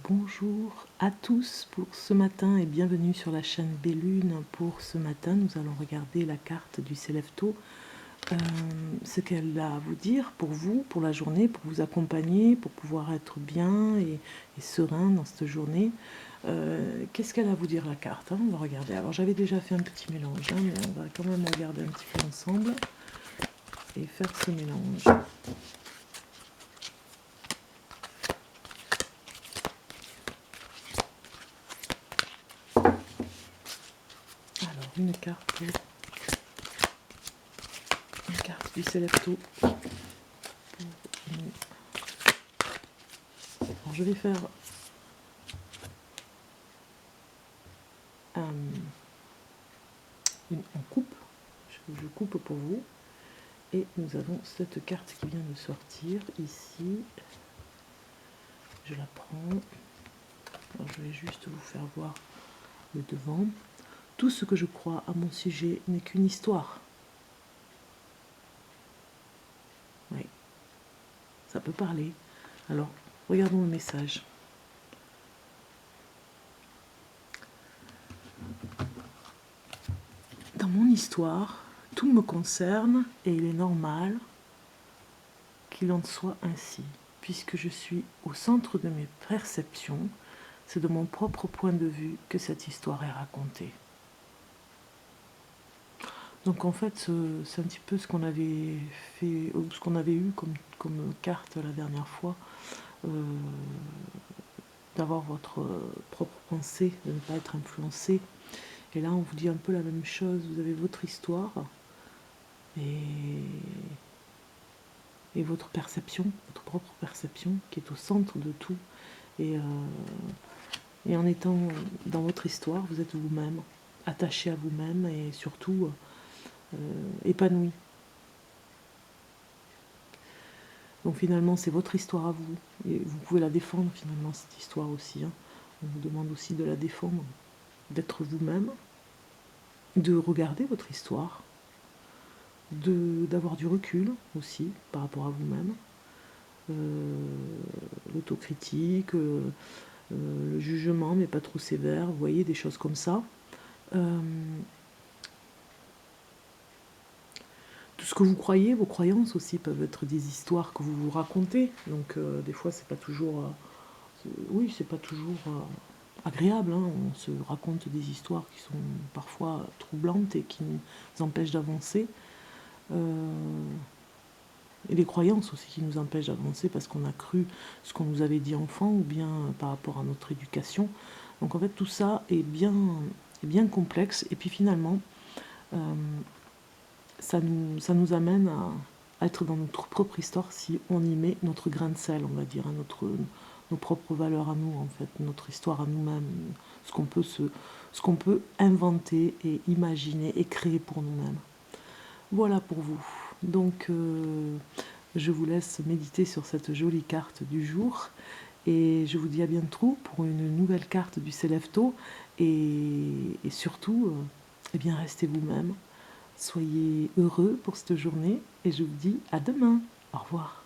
Bonjour à tous pour ce matin et bienvenue sur la chaîne Bellune. Pour ce matin, nous allons regarder la carte du Célève-Tôt, ce qu'elle a à vous dire pour vous, pour la journée, pour vous accompagner, pour pouvoir être bien et serein dans cette journée. Qu'est-ce qu'elle a à vous dire la carte, hein? On va regarder. Alors j'avais déjà fait un petit mélange, hein, mais on va quand même regarder un petit peu ensemble et faire ce mélange. Alors une carte du Célève-Tôt. Alors je vais faire en coupe, je coupe pour vous, et nous avons cette carte qui vient de sortir ici. Je la prends. Alors je vais juste vous faire voir le devant. Tout ce que je crois à mon sujet n'est qu'une histoire. Oui, ça peut parler. Alors, regardons le message. Dans mon histoire, tout me concerne et il est normal qu'il en soit ainsi, puisque je suis au centre de mes perceptions. C'est de mon propre point de vue que cette histoire est racontée. Donc en fait, c'est un petit peu ce qu'on avait fait, ce qu'on avait eu comme carte la dernière fois, d'avoir votre propre pensée, de ne pas être influencé. Et là, on vous dit un peu la même chose. Vous avez votre histoire et votre perception, votre propre perception, qui est au centre de tout. Et en étant dans votre histoire, vous êtes vous-même, attaché à vous-même et surtout épanoui. Donc finalement, c'est votre histoire à vous. Et vous pouvez la défendre finalement, cette histoire aussi, hein. On vous demande aussi de la défendre, d'être vous-même, de regarder votre histoire, d'avoir du recul aussi par rapport à vous-même, l'autocritique, le jugement, mais pas trop sévère, vous voyez, des choses comme ça. Tout ce que vous croyez, vos croyances aussi peuvent être des histoires que vous vous racontez. Donc des fois, c'est pas toujours, oui, c'est pas toujours agréable, hein. On se raconte des histoires qui sont parfois troublantes et qui nous empêchent d'avancer. Et les croyances aussi qui nous empêchent d'avancer parce qu'on a cru ce qu'on nous avait dit enfant ou bien par rapport à notre éducation. Donc en fait, tout ça est bien complexe. Et puis finalement, ça nous amène à être dans notre propre histoire si on y met notre grain de sel, on va dire, hein, nos propres valeurs à nous, en fait, notre histoire à nous-mêmes, ce qu'on peut inventer et imaginer et créer pour nous-mêmes. Voilà pour vous. Donc, je vous laisse méditer sur cette jolie carte du jour et je vous dis à bientôt pour une nouvelle carte du Célève-Tôt et surtout, eh bien, restez vous-même. Soyez heureux pour cette journée et je vous dis à demain. Au revoir.